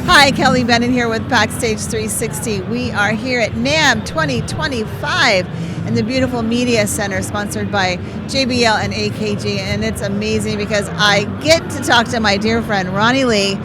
Hi, Kelly Bennett here with Backstage 360. We are here at NAMM 2025 in the beautiful Media Center, sponsored by JBL and AKG, and it's amazing because I get to talk to my dear friend Roni Lee,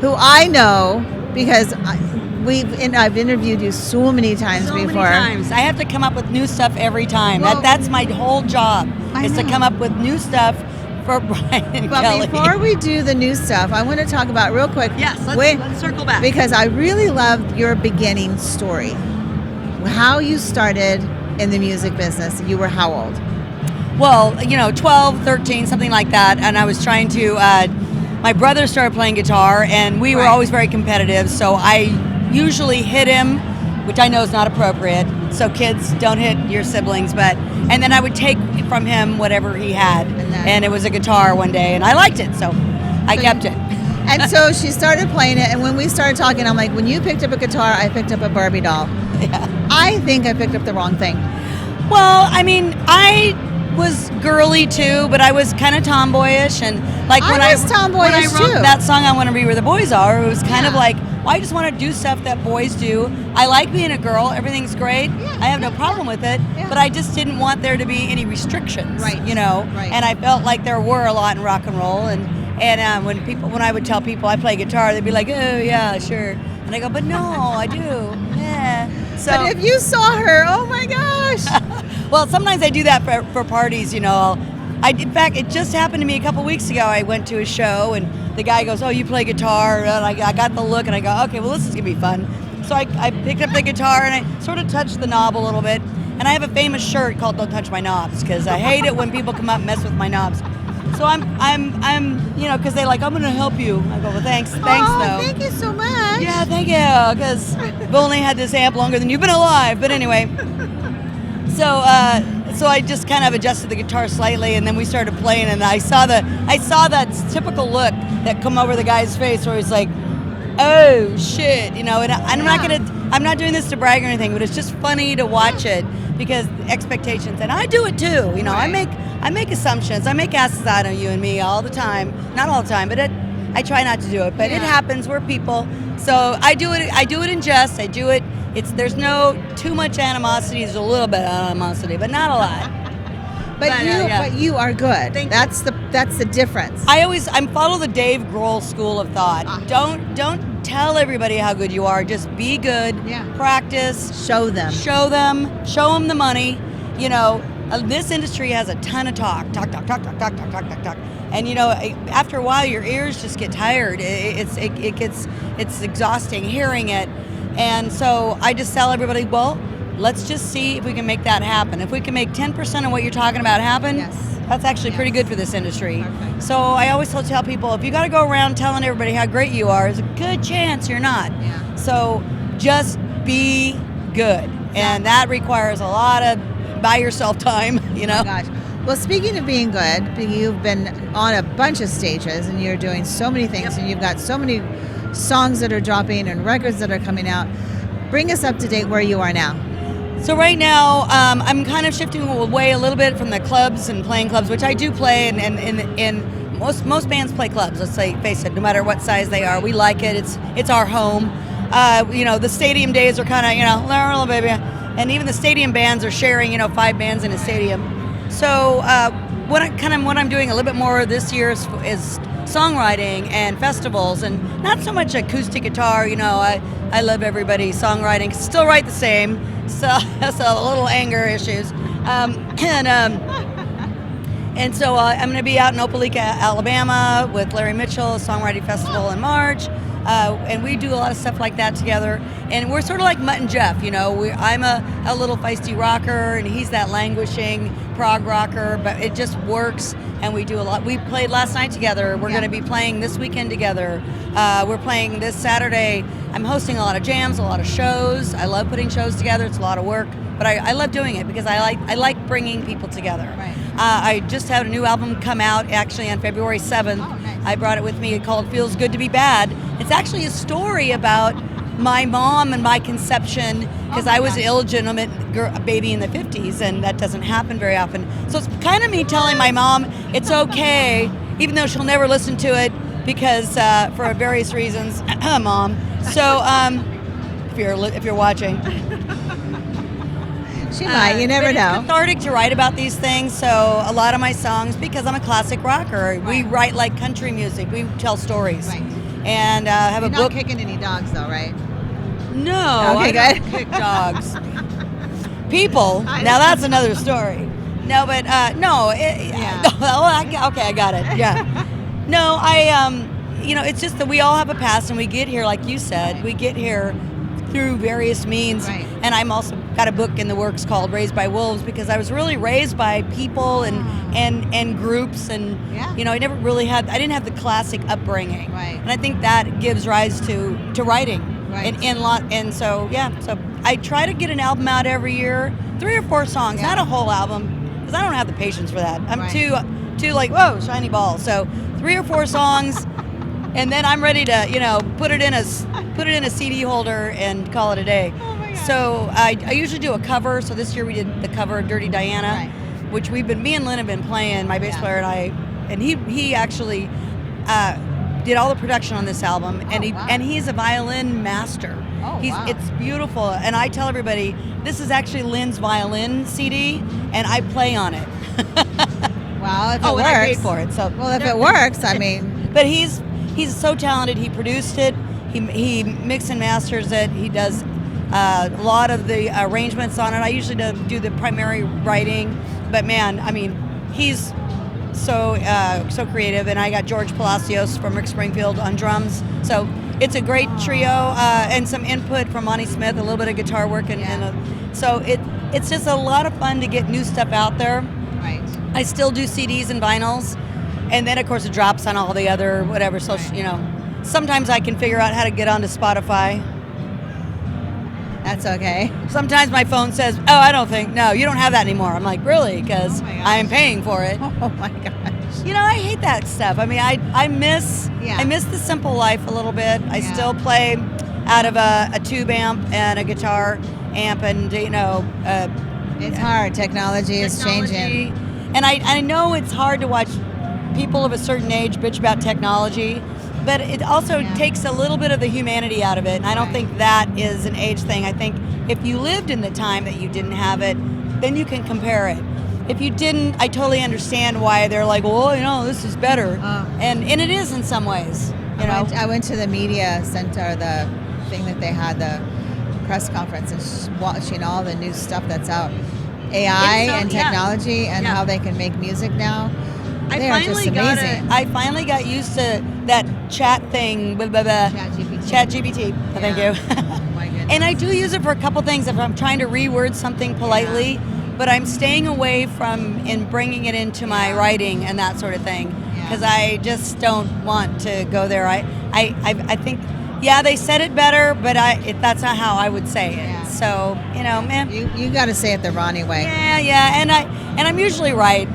who I know because I've interviewed you so many times before. Many times. I have to come up with new stuff every time. Well, that's my whole job, is to come up with new stuff for Brian and Kelly. But before we do the new stuff, I want to talk about real quick. Yes, let's circle back. Because I really loved your beginning story. How you started in the music business. You were how old? Well, 12, 13, something like that. And I was trying to, my brother started playing guitar, and we were always very competitive. So I usually hit him, which I know is not appropriate. So kids, don't hit your siblings. And then I would take from him whatever he had. And it was a guitar one day, and I liked it. So I kept it. And so she started playing it, and when we started talking, I'm like, when you picked up a guitar, I picked up a Barbie doll. Yeah. I think I picked up the wrong thing. Well, I mean, I was girly too, but I was kind of tomboyish, and like when I wrote that song, "I Want to Be Where the Boys Are," it was kind of like, well, I just want to do stuff that boys do. I like being a girl; everything's great. I have no problem with it, but I just didn't want there to be any restrictions, right? And I felt like there were a lot in rock and roll, and when I would tell people I play guitar, they'd be like, "Oh yeah, sure," and I go, "But no, I do, yeah." So, but if you saw her, oh my gosh. Well, sometimes I do that for parties, in fact, it just happened to me a couple weeks ago. I went to a show, and the guy goes, "Oh, you play guitar?" And I got the look, and I go, "Okay, well, this is going to be fun." So I picked up the guitar, and I sort of touched the knob a little bit. And I have a famous shirt called "Don't Touch My Knobs," because I hate it when people come up and mess with my knobs. So I'm because they like, "I'm going to help you." I go, "Well, thanks though." Thank you so much. Yeah, thank you, because I've only had this amp longer than you've been alive. But anyway, so I just kind of adjusted the guitar slightly, and then we started playing, and I saw that typical look that come over the guy's face where he's like, "Oh shit," and I'm not doing this to brag or anything, but it's just funny to watch it because expectations, and I do it too. I make assumptions. I make asses out of you and me all the time. Not all the time, but I try not to do it. But it happens. We're people. So I do it in jest. I do it. There's no too much animosity. There's a little bit of animosity, but not a lot. But you are good. That's the difference. I follow the Dave Grohl school of thought. Don't tell everybody how good you are. Just be good. Yeah. Practice. Show them. Show them the money. This industry has a ton of talk. And after a while, your ears just get tired. It's exhausting hearing it. And so I just tell everybody, well, let's just see if we can make that happen. If we can make 10% of what you're talking about happen, that's actually pretty good for this industry. Perfect. So I always tell people, if you got to go around telling everybody how great you are, there's a good chance you're not. Yeah. So just be good. And that requires a lot of by yourself time, Oh my gosh. Well, speaking of being good, you've been on a bunch of stages, and you're doing so many things, and you've got so many songs that are dropping and records that are coming out. Bring us up to date where you are now. So right now, I'm kind of shifting away a little bit from the clubs and playing clubs, which I do play, and most bands play clubs. Let's face it, no matter what size they are, we like it. It's our home. The stadium days are kind of little baby, and even the stadium bands are sharing 5 bands in a stadium. So what I'm doing a little bit more this year is songwriting and festivals, and not so much acoustic guitar. I love everybody's songwriting. Still write the same. So that's a little anger issues. And so I'm going to be out in Opelika, Alabama with Larry Mitchell, a songwriting festival in March. And we do a lot of stuff like that together. And we're sort of like Mutt and Jeff, I'm a little feisty rocker, and he's that languishing prog rocker, but it just works, and we do a lot. We played last night together. We're going to be playing this weekend together. We're playing this Saturday. I'm hosting a lot of jams, a lot of shows. I love putting shows together. It's a lot of work, but I love doing it because I like bringing people together. Right. I just had a new album come out actually on February 7th. Oh, nice. I brought it with me called Feels Good to Be Bad. It's actually a story about my mom and my conception, because I was an illegitimate baby in the 50s, and that doesn't happen very often. So it's kind of me telling my mom it's okay, even though she'll never listen to it, because for various reasons, Mom. So if you're watching. She might. You never but know. It's cathartic to write about these things. So a lot of my songs, because I'm a classic rocker, we write like country music. We tell stories. Right. And have You're a not book. kicking any dogs, though, right? No, Okay, I good. don't kick dogs. People. Now that's another story. No, but no. Yeah. Okay, I got it. Yeah. No, it's just that we all have a past, and we get here, like you said, Right. we get here through various means. Right. And I'm also got a book in the works called Raised by Wolves, because I was really raised by people and groups, and Yeah. I didn't have the classic upbringing. Right. And I think that gives rise to writing. Right. And so I try to get an album out every year, 3 or 4 songs, Yeah. not a whole album, because I don't have the patience for that. I'm Right. too like, whoa, shiny ball. So 3 or 4 songs, and then I'm ready to put it in a CD holder and call it a day. Oh my God. So I usually do a cover. So this year we did the cover of Dirty Diana, Right. which me and Lynn have been playing, my bass Yeah. player and I, and he actually did all the production on this album, and Oh, wow. he's a violin master. Oh, wow. It's beautiful, and I tell everybody this is actually Lynn's violin CD, and I play on it. Well, if it and works. I paid for it. So Well, if it works, I mean. but he's so talented. He produced it. He mix and masters it. He does a lot of the arrangements on it. I usually do the primary writing, but man, I mean, he's so creative. And I got George Palacios from Rick Springfield on drums. So it's a great trio, and some input from Monty Smith, a little bit of guitar work, so it's just a lot of fun to get new stuff out there. Right. I still do CDs and vinyls, and then of course it drops on all the other whatever. So sometimes I can figure out how to get onto Spotify. That's okay. Sometimes my phone says, "No, you don't have that anymore." I'm like, "Really?" Because Oh my gosh. I'm paying for it. Oh my gosh. I hate that stuff. I mean, I miss Yeah. I miss the simple life a little bit. I Yeah. still play out of a tube amp and a guitar amp, and It's hard. Technology is changing. And I know it's hard to watch people of a certain age bitch about technology, but it also takes a little bit of the humanity out of it. And I don't Right. think that is an age thing. I think if you lived in the time that you didn't have it, then you can compare it. If you didn't, I totally understand why they're like, well, this is better. And it is in some ways. I went to the media center, the thing that they had, the press conference, and watching all the new stuff that's out. AI and technology and how they can make music now. They are just amazing. I finally got used to that chat thing. Blah, blah, blah. ChatGPT. Thank you. Oh my goodness. And I do use it for a couple things if I'm trying to reword something politely, but I'm staying away from bringing it into my writing and that sort of thing, because I just don't want to go there. I think, they said it better, but that's not how I would say it. Yeah. So man, You got to say it the Roni way. and I'm usually right.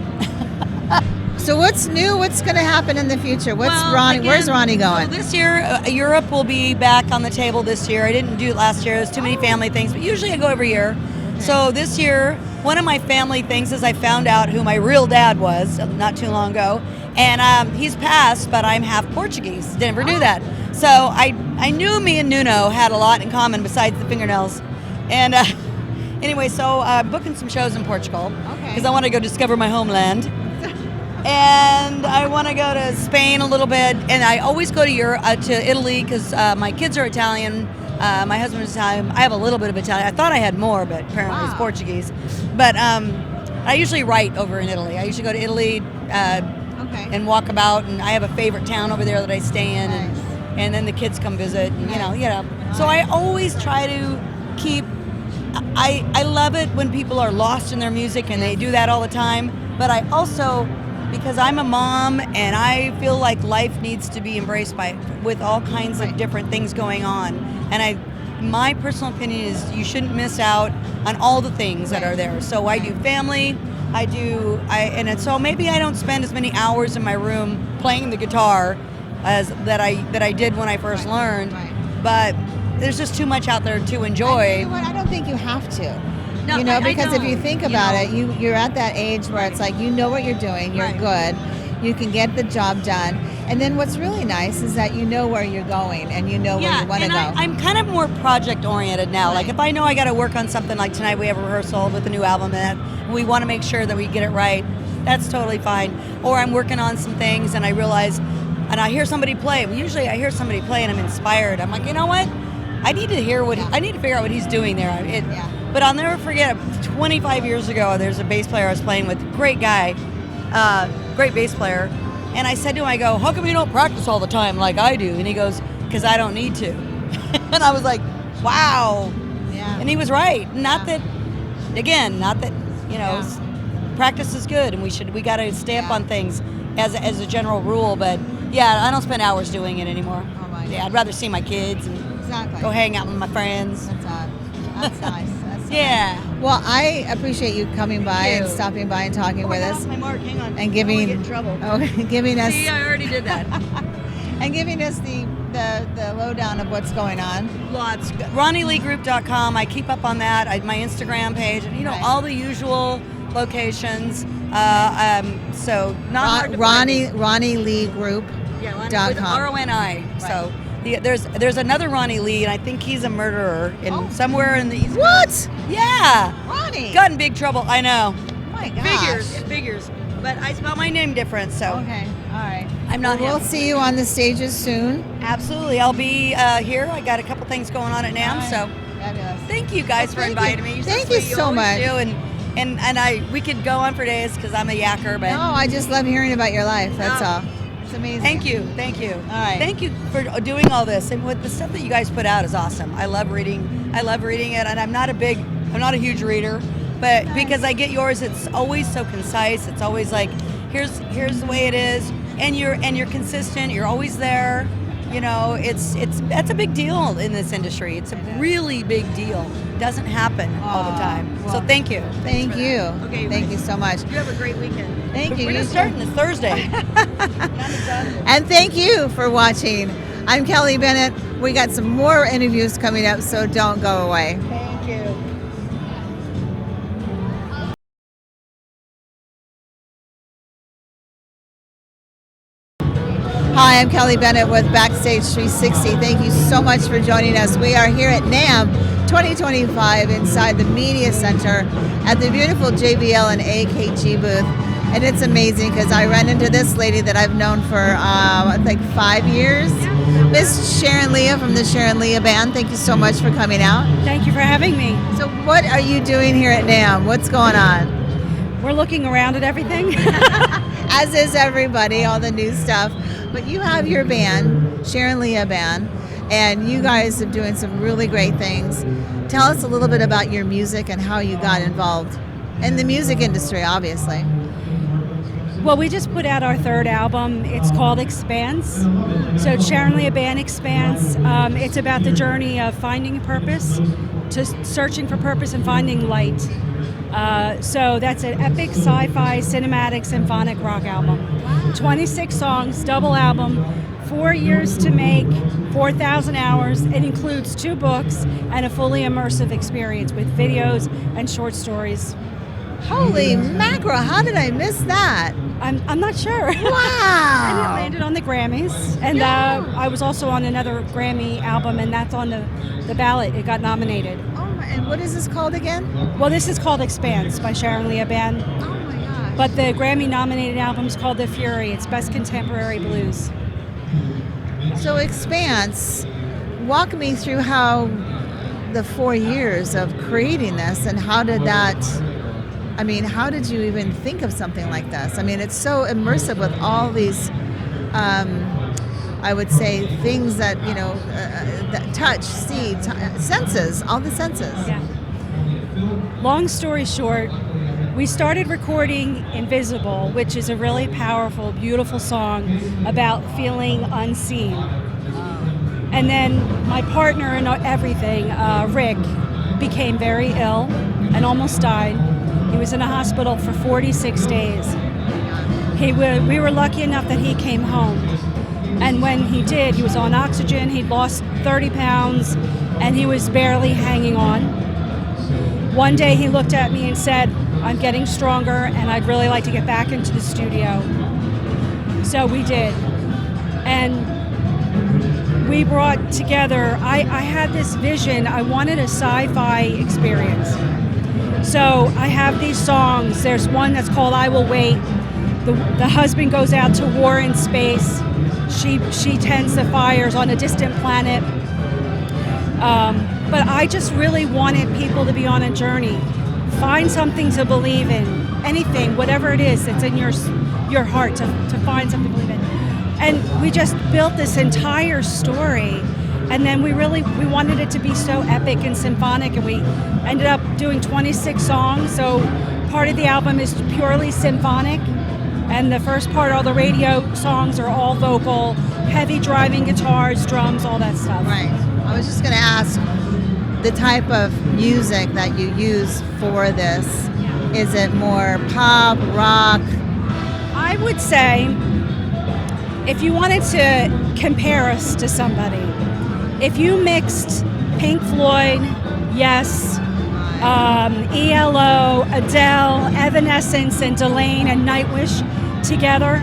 So what's new? What's going to happen in the future? Where's Roni going? So this year, Europe will be back on the table this year. I didn't do it last year. There's too many family things, but usually I go every year. Okay. So this year, one of my family things is I found out who my real dad was not too long ago. And he's passed, but I'm half Portuguese. Never knew that. So I knew me and Nuno had a lot in common besides the fingernails. And anyway, so I'm booking some shows in Portugal. Because I want to go discover my homeland. And I want to go to Spain a little bit, and I always go to to Italy because my kids are Italian. My husband is Italian. I have a little bit of Italian. I thought I had more, but apparently it's Portuguese. But I usually write over in Italy. I usually go to Italy and walk about, and I have a favorite town over there that I stay in, and then the kids come visit. And, So I always try to keep. I love it when people are lost in their music, and they do that all the time. But I also, because I'm a mom and I feel like life needs to be embraced with all kinds of different things going on. And my personal opinion is you shouldn't miss out on all the things that are there. So I do family, so maybe I don't spend as many hours in my room playing the guitar as that I did when I first learned. But there's just too much out there to enjoy. You know what? I don't think you have to. No, because if you think about it, you're at that age where it's like you know what you're doing, you're good, you can get the job done. And then what's really nice is that you know where you're going and you know where you want to go. I'm kind of more project oriented now. Right. Like if I know I got to work on something, like tonight we have a rehearsal with a new album and we want to make sure that we get it right, that's totally fine. Or I'm working on some things and I realize, and I hear somebody play. Usually I hear somebody play and I'm inspired. I'm like, you know what? I need to hear I need to figure out what he's doing there. But I'll never forget, 25 years ago, there's a bass player I was playing with, great guy, great bass player. And I said to him, I go, how come you don't practice all the time like I do? And he goes, because I don't need to. And I was like, wow. Yeah. And he was right. Not that, you know, practice is good and we got to stay up on things as a general rule. But yeah, I don't spend hours doing it anymore. Oh my God. Yeah, I'd rather see my kids and Exactly. go hang out with my friends. That's nice. That's so Yeah. nice. Well, I appreciate you coming by and stopping by and talking with us. My mark, hang on. And giving, get in trouble. Giving us. See, I already did that. And giving us the lowdown of what's going on. Lots. RoniLeeGroup.com. I keep up on that. My Instagram page, and Right. all the usual locations. So not hard to find me. RoniLeeGroup.com. With RONI. Right. So there's another Ronnie Lee, and I think he's a murderer somewhere in the East What? Coast. Yeah. Ronnie. Got in big trouble. I know. Oh my gosh. Figures. But I spell my name different, so Okay. All right. I'm not We'll him. see you on the stages soon. Absolutely. I'll be here. I got a couple things going on at NAMM, All right. so Fabulous. thank you guys for Thank inviting you. me. You're Thank sweet. you so always much. do, and we could go on for days because I'm a yakker, but No, I just love hearing about your life. That's Oh. all. It's amazing. Thank you. All right. Thank you for doing all this, and with the stuff that you guys put out is awesome. I love reading it, and I'm not a huge reader, but because I get yours, it's always so concise. It's always like, here's the way it is, and you're consistent. You're always there. You know, that's a big deal in this industry. It's a really big deal. Doesn't happen all the time. well, So thank you. Thank you. Okay, Thank you so much. You have a great weekend. Thank you. We're You just too. starting this Thursday. And thank you for watching. I'm Kelly Bennett. We got some more interviews coming up, so don't go away. Thank you. Hi, I'm Kelly Bennett with Backstage 360. Thank you so much for joining us. We are here at NAMM 2025 inside the Media Center at the beautiful JBL and AKG booth. And it's amazing because I ran into this lady that I've known for, I think 5 years. Miss Sharon Leah from the Sharon Leah Band. Thank you so much for coming out. Thank you for having me. So what are you doing here at NAMM? What's going on? We're looking around at everything. As is everybody, all the new stuff. But you have your band, Sharon Leah Band, and you guys are doing some really great things. Tell us a little bit about your music and how you got involved in the music industry, obviously. Well, we just put out our third album. It's called Expanse. So Sharon Leah Band Expanse. It's about the journey of finding purpose, to searching for purpose and finding light. So that's an epic sci-fi cinematic symphonic rock album. 26 songs, double album, 4 years to make, 4,000 hours. It includes 2 books and a fully immersive experience with videos and short stories. Holy mackerel, how did I miss that? I'm not sure. And it Wow. landed on the Grammys. And I was also on another Grammy album, and that's on the ballot. It got nominated. Oh my, and what is this called again? Well, this is called Expanse by Sharon Leah Band. Oh my gosh. But the Grammy-nominated album is called The Fury. It's Best Contemporary Blues. So Expanse, walk me through how the 4 years of creating this and how did you even think of something like this? I mean, it's so immersive with all these, I would say, things that, that touch, see, senses, all the senses. Yeah. Long story short, we started recording Invisible, which is a really powerful, beautiful song about feeling unseen. And then my partner in everything, Rick, became very ill and almost died. He was in a hospital for 46 days. We were lucky enough that he came home. And when he did, he was on oxygen, he'd lost 30 pounds, and he was barely hanging on. One day he looked at me and said, I'm getting stronger and I'd really like to get back into the studio. So we did. And we brought together, I had this vision, I wanted a sci-fi experience. So I have these songs. There's one that's called I Will Wait. The husband goes out to war in space. She tends the fires on a distant planet. But I just really wanted people to be on a journey. Find something to believe in. Anything, whatever it is that's in your heart, to find something to believe in. And we just built this entire story. And then we wanted it to be so epic and symphonic, and we ended up doing 26 songs. So part of the album is purely symphonic, and the first part, all the radio songs are all vocal, heavy driving guitars, drums, all that stuff. Right. I was just going to ask the type of music that you use for this. Is it more pop, rock? I would say, if you wanted to compare us to somebody, if you mixed Pink Floyd, Yes, ELO, Adele, Evanescence, and Delaine and Nightwish together,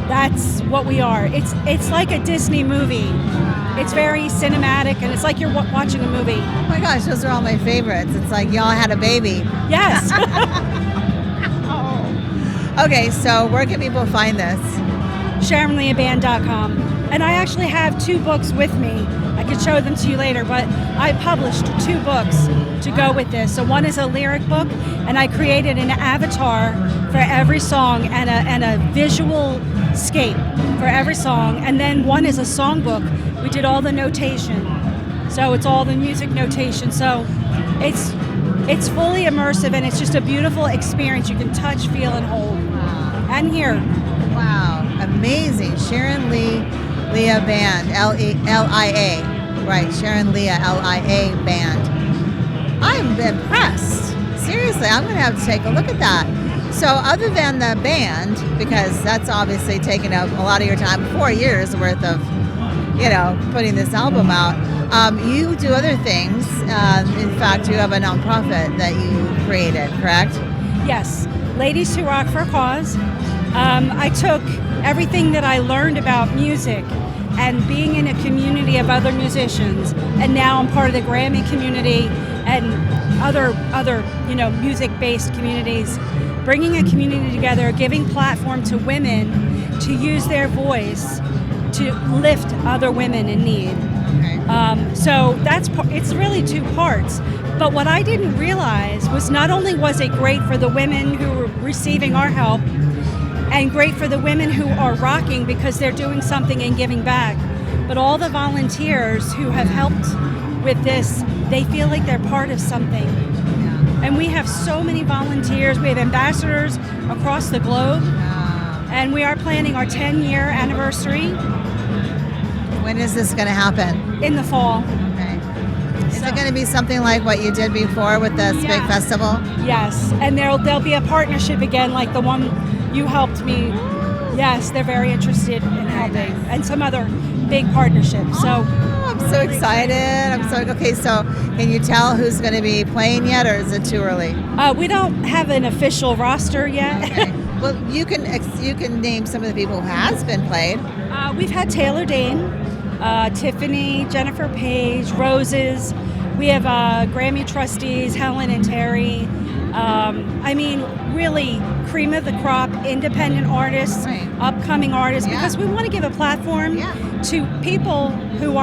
that's what we are. It's like a Disney movie. It's very cinematic, and it's like you're watching a movie. Oh my gosh, those are all my favorites. It's like y'all had a baby. Yes. Okay, so where can people find this? SharonLeahBand.com. And I actually have 2 books with me. I could show them to you later, but I published 2 books to go with this. So one is a lyric book, and I created an avatar for every song and a visual scape for every song. And then one is a songbook. We did all the notation. So it's all the music notation. So it's fully immersive, and it's just a beautiful experience. You can touch, feel, and hold. And hear. Wow, amazing. Sharon Leah Band, L-I-A, right, Sharon Leah, L-I-A Band. I'm impressed. Seriously, I'm going to have to take a look at that. So other than the band, because that's obviously taken up a lot of your time, 4 years worth of, putting this album out, you do other things. In fact, you have a nonprofit that you created, correct? Yes, Ladies Who Rock for a Cause. I took everything that I learned about music and being in a community of other musicians, and now I'm part of the Grammy community and other music-based communities, bringing a community together, giving platform to women to use their voice to lift other women in need. Okay. So it's really 2 parts. But what I didn't realize was not only was it great for the women who were receiving our help, and great for the women who are rocking because they're doing something and giving back, but all the volunteers who have helped with this, they feel like they're part of something. Yeah. And we have so many volunteers. We have ambassadors across the globe, and we are planning our 10-year anniversary. When is this going to happen? In the fall. Okay. Is it going to be something like what you did before with this big festival? Yes, and there'll be a partnership again, like the one you helped me. Yes, they're very interested in helping, and some other big partnerships. So I'm so excited. Okay. So can you tell who's going to be playing yet, or is it too early? We don't have an official roster yet. Okay. Well, you can name some of the people who has been played. We've had Taylor Dane, Tiffany, Jennifer Page, Roses. We have Grammy trustees, Helen and Terry. Really cream of the crop, independent artists, Right. upcoming artists, Yeah. because we want to give a platform to people who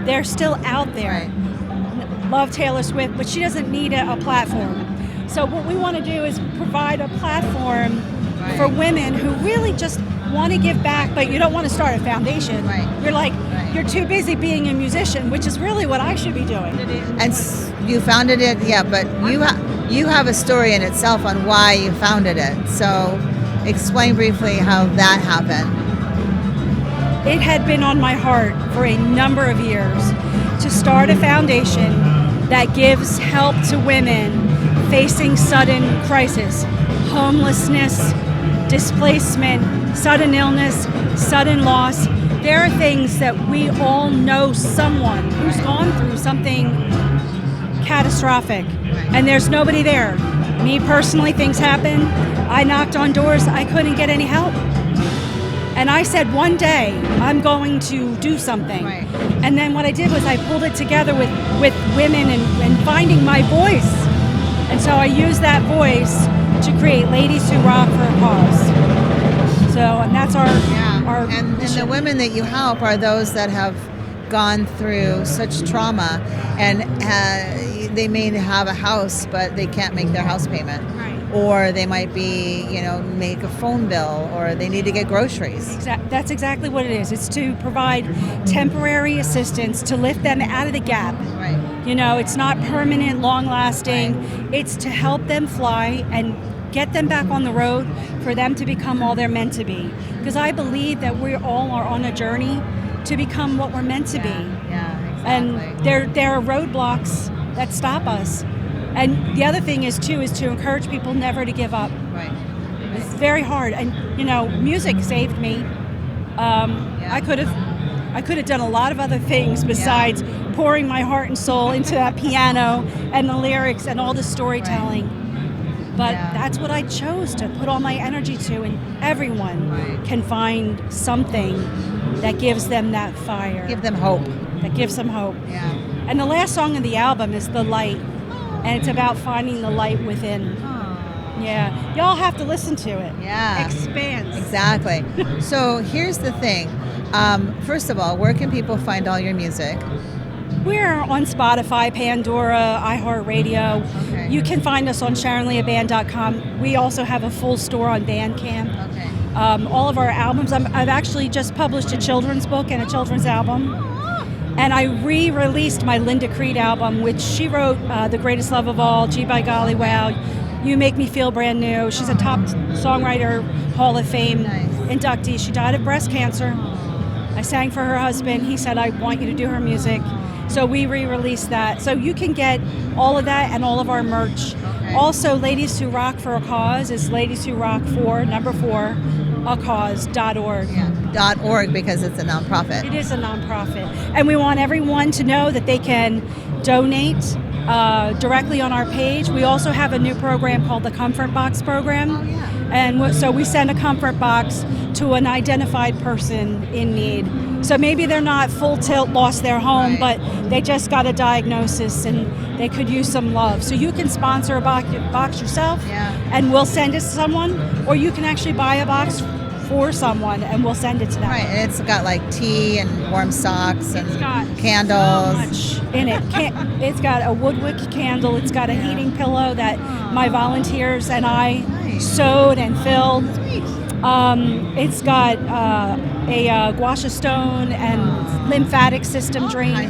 they're still out there. Right. Love Taylor Swift, but she doesn't need a platform. So what we want to do is provide a platform for women who really just want to give back, but you don't want to start a foundation. Right. You're too busy being a musician, which is really what I should be doing. And you founded it, but you have a story in itself on why you founded it. So explain briefly how that happened. It had been on my heart for a number of years to start a foundation that gives help to women facing sudden crisis, homelessness, displacement, sudden illness, sudden loss. There are things that we all know someone who's gone through something catastrophic, and there's nobody there. Me personally, things happen. I knocked on doors, I couldn't get any help. And I said, one day I'm going to do something. Right. And then what I did was I pulled it together with women and finding my voice. And so I used that voice to create Ladies Who Rock for a Cause. So, and that's our and the women that you help are those that have gone through such trauma, and they may have a house, but they can't make their house payment. Right. Or they might be, make a phone bill, or they need to get groceries. That's exactly what it is. It's to provide temporary assistance to lift them out of the gap. Right. It's not permanent, long-lasting. Right. It's to help them fly and get them back on the road for them to become all they're meant to be. Because I believe that we all are on a journey to become what we're meant to be. Yeah, exactly. And there are roadblocks that stop us. And the other thing is to encourage people never to give up. Right. It's very hard. And, music saved me. I could have done a lot of other things besides pouring my heart and soul into that piano and the lyrics and all the storytelling. Right. But that's what I chose to put all my energy to, and everyone can find something that gives them that fire. Give them hope. That gives them hope. Yeah. And the last song of the album is The Light. And it's about finding the light within. Yeah. Y'all have to listen to it. Yeah. Expanse. Exactly. So here's the thing. First of all, where can people find all your music? We're on Spotify, Pandora, iHeartRadio. Okay. You can find us on SharonLeahBand.com. We also have a full store on Bandcamp. Okay. All of our albums. I've actually just published a children's book and a children's album. And I re-released my Linda Creed album, which she wrote The Greatest Love of All, Gee By Golly Wow, You Make Me Feel Brand New. She's a top songwriter, Hall of Fame inductee. She died of breast cancer. I sang for her husband. He said, I want you to do her music. So we re-released that. So you can get all of that and all of our merch. Okay. Also, Ladies Who Rock for a Cause is Ladies Who Rock for, number 4, acause.org. Yeah, .org, because it's a nonprofit. It is a nonprofit. And we want everyone to know that they can donate directly on our page. We also have a new program called the Comfort Box program. Oh, yeah. And so we send a comfort box to an identified person in need. So maybe they're not full tilt, lost their home, but they just got a diagnosis and they could use some love. So you can sponsor a box yourself, and we'll send it to someone, or you can actually buy a box for someone and we'll send it to them. Right, and it's got like tea and warm socks and candles. So much in it. It's got a woodwick candle. It's got a heating pillow that my volunteers and I sewed and filled. It's got a gua sha stone and lymphatic system drain.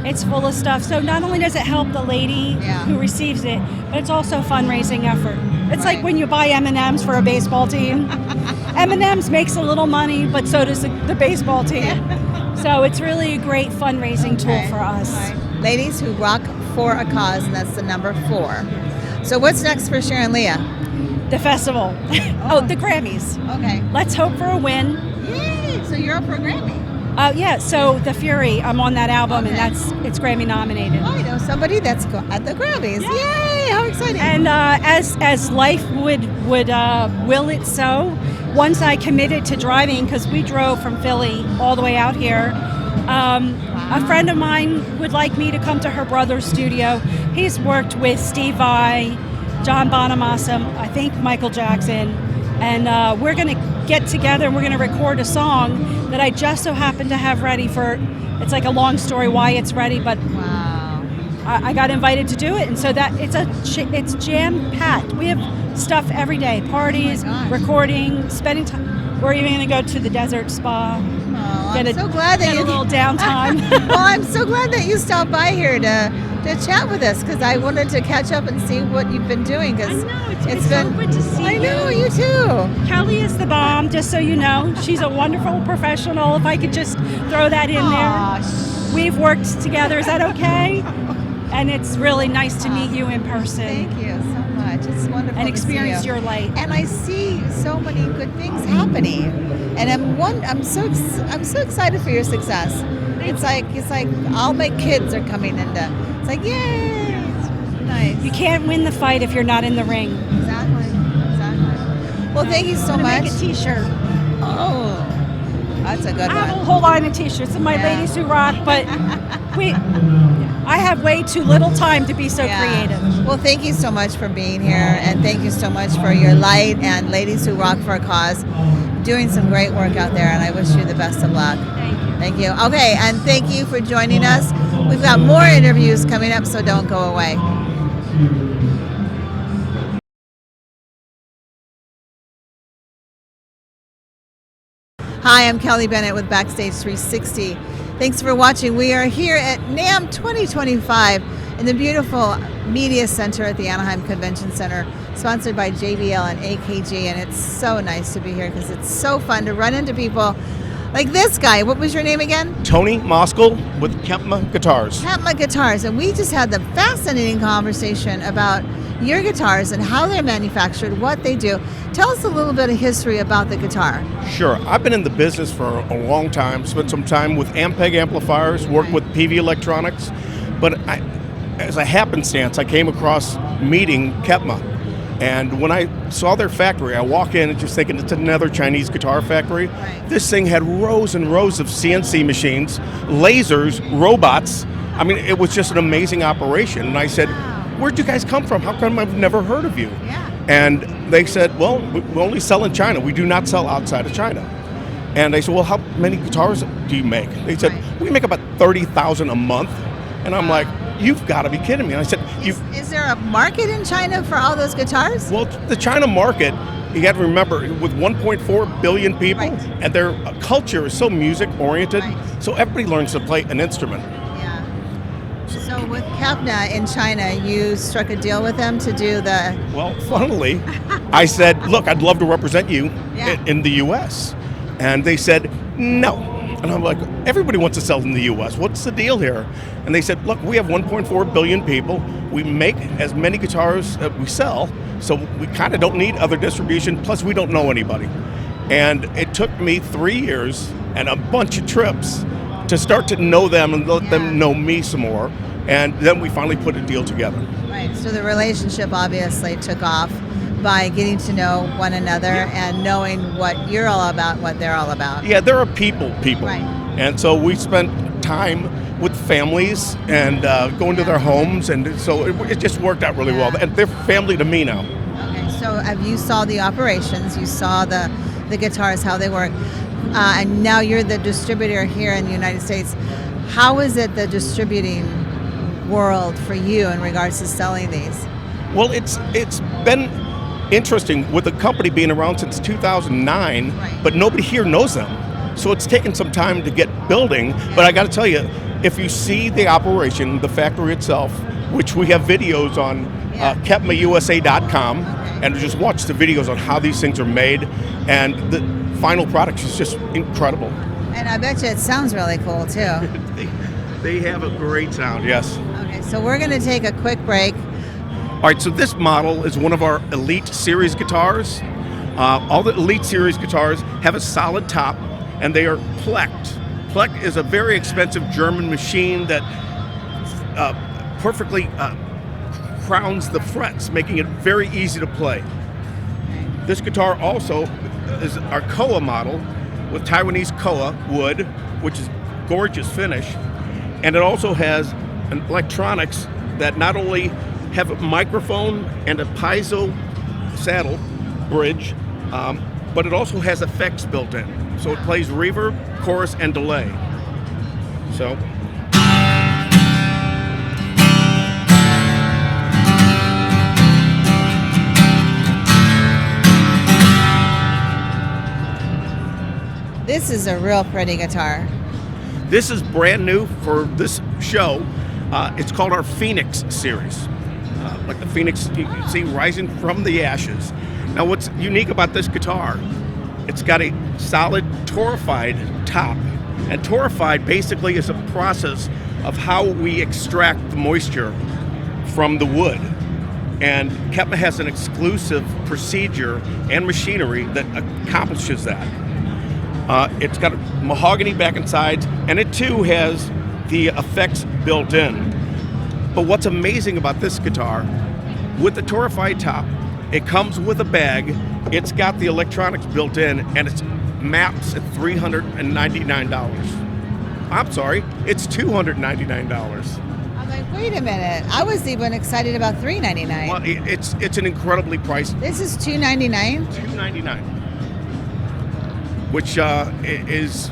It's full of stuff. So not only does it help the lady who receives it, but it's also a fundraising effort. It's like when you buy M&Ms for a baseball team. M&Ms makes a little money, but so does the baseball team. So it's really a great fundraising tool for us. Ladies Who Rock for a Cause, and that's the number 4. So what's next for Sharon Leah? The festival. The Grammys. Okay. Let's hope for a win. Yay! So you're up for a Grammy. So The Fury, I'm on that album, and it's Grammy nominated. I know somebody that's at the Grammys. Yay! How exciting! And as life would will it so, once I committed to driving, because we drove from Philly all the way out here, a friend of mine would like me to come to her brother's studio. He's worked with Steve Vai, John Bonamassa, I think Michael Jackson, and we're going to get together and we're going to record a song that I just so happen to have ready for. It's like a long story why it's ready, but I got invited to do it, and so that it's jam packed. We have stuff every day: parties, recording, spending time. We're even going to go to the desert spa. I'm so glad that you get a little downtime. Well, I'm so glad that you stopped by here to chat with us, because I wanted to catch up and see what you've been doing. Because it's been so good to see you. I know, you too. Kelly is the bomb, just so you know. She's a wonderful professional. If I could just throw that in there. We've worked together. Is that okay? And it's really nice to meet you in person. Thank you so much. It's wonderful and to experience see you. your light. And I see so many good things happening, and I'm so excited for your success. It's like all my kids are coming into. It's like, yay! It's nice. You can't win the fight if you're not in the ring. Exactly. Well, thank you so much. Make a T-shirt. Oh. That's a good I have a one. whole line of T-shirts and my Yeah. Ladies Who Rock, but I have way too little time to be so Yeah. creative. Well, thank you so much for being here, and thank you so much for your light and Ladies Who Rock for a Cause. Doing some great work out there, and I wish you the best of luck. Thank you. Okay, and thank you for joining us. We've got more interviews coming up, so don't go away. Hi, I'm Kelly Bennett with Backstage 360. Thanks for watching. We are here at NAMM 2025 in the beautiful Media Center at the Anaheim Convention Center, sponsored by JBL and AKG, and it's so nice to be here because it's so fun to run into people like this guy. What was your name again? Tony Moscal with Kepma Guitars. Kepma Guitars, and we just had the fascinating conversation about your guitars and how they're manufactured, what they do. Tell us a little bit of history about the guitar. Sure, I've been in the business for a long time, spent some time with Ampeg amplifiers, worked with PV Electronics, but as a happenstance, I came across meeting Kepma. And when I saw their factory, I walk in and just thinking it's another Chinese guitar factory. Right. This thing had rows and rows of CNC machines, lasers, robots. I mean, it was just an amazing operation. And I said, where'd you guys come from? How come I've never heard of you? Yeah. And they said, well, we only sell in China. We do not sell outside of China. And I said, well, how many guitars do you make? They said, we make about 30,000 a month. And I'm like, you've got to be kidding me. And I said, Is there a market in China for all those guitars? well, the China market, you got to remember, with 1.4 billion people, Right. and their culture is so music-oriented, Right. so everybody learns to play an instrument. Yeah. So with Kepma in China, you struck a deal with them to do the... Well, funnily, I said, look, I'd love to represent you Yeah. in the U.S. And they said, no. And I'm like, everybody wants to sell in the U.S. What's the deal here? And they said, look, we have 1.4 billion people. We make as many guitars as we sell, so we kind of don't need other distribution. Plus, we don't know anybody. And it took me 3 years and a bunch of trips to start to know them and let them know me some more. And then we finally put a deal together. Right, so the relationship obviously took off by getting to know one another and knowing what you're all about, what they're all about. Yeah, there are people. Right. And so we spent time with families and going to their homes, and so it just worked out really well. And they're family to me now. Okay, so you saw the operations, you saw the guitars, how they work, and now you're the distributor here in the United States. How is it the distributing world for you in regards to selling these? Well, it's been interesting with the company being around since 2009, but nobody here knows them. So it's taken some time to get building, but I got to tell you, if you see the operation, the factory itself, which we have videos on KepmaUSA.com, and just watch the videos on how these things are made, and the final product is just incredible. And I bet you it sounds really cool too. They have a great sound, yes. Okay, so we're going to take a quick break. All right, so this model is one of our Elite Series guitars. All the Elite Series guitars have a solid top, and they are plecked. Pleck is a very expensive German machine that perfectly crowns the frets, making it very easy to play. This guitar also is our Koa model with Taiwanese Koa wood, which is gorgeous finish. And it also has an electronics that not only have a microphone and a piezo saddle bridge, but it also has effects built in. So it plays reverb, chorus, and delay. So. This is a real pretty guitar. This is brand new for this show. It's called our Phoenix series. Like the Phoenix you can see rising from the ashes. Now what's unique about this guitar, it's got a solid torrefied top. And torrefied basically is a process of how we extract the moisture from the wood. And Kepma has an exclusive procedure and machinery that accomplishes that. It's got a mahogany back and sides, and it too has the effects built in. But what's amazing about this guitar, with the torrefied top, it comes with a bag, it's got the electronics built in, and it's Maps at $399. I'm sorry, it's $299. I'm like, wait a minute. I was even excited about $399. Well, it's an incredibly priced This is $299. $299, which is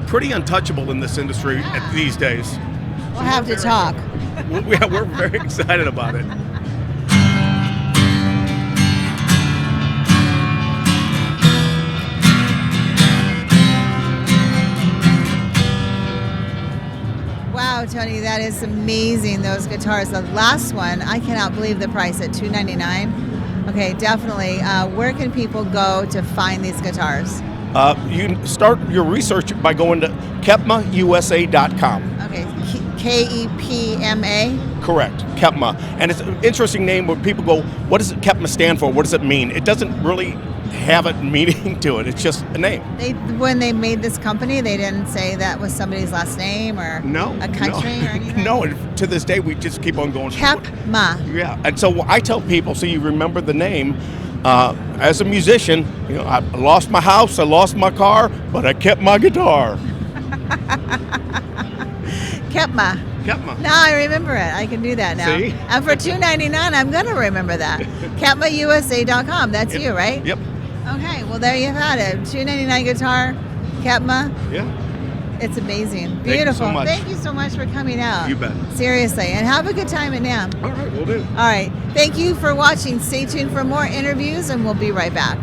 pretty untouchable in this industry these days. We'll have to talk. We're very excited about it. Wow, Tony, that is amazing, those guitars. The last one, I cannot believe the price at $299. Okay, definitely. Where can people go to find these guitars? You can start your research by going to KepmaUSA.com. Okay, Kepma. Correct, Kepma. And it's an interesting name where people go, what does Kepma stand for? What does it mean? It doesn't really have a meaning to it. It's just a name. When they made this company, they didn't say that was somebody's last name or a country or anything? No, and to this day, we just keep on going. Kepma. Yeah, and so I tell people, so you remember the name. As a musician, I lost my house, I lost my car, but I kept my guitar. Kepma. Kepma. Now I remember it. I can do that now. See? And for $299, I'm going to remember that. KepmaUSA.com. That's you, right? Yep. Okay, well, there you've had it. $299 guitar, Kepma. Yeah. It's amazing. Thank you so Beautiful. much. Thank you so much for coming out. You bet. Seriously. And have a good time at NAMM. All right, we'll do. All right. Thank you for watching. Stay tuned for more interviews, and we'll be right back.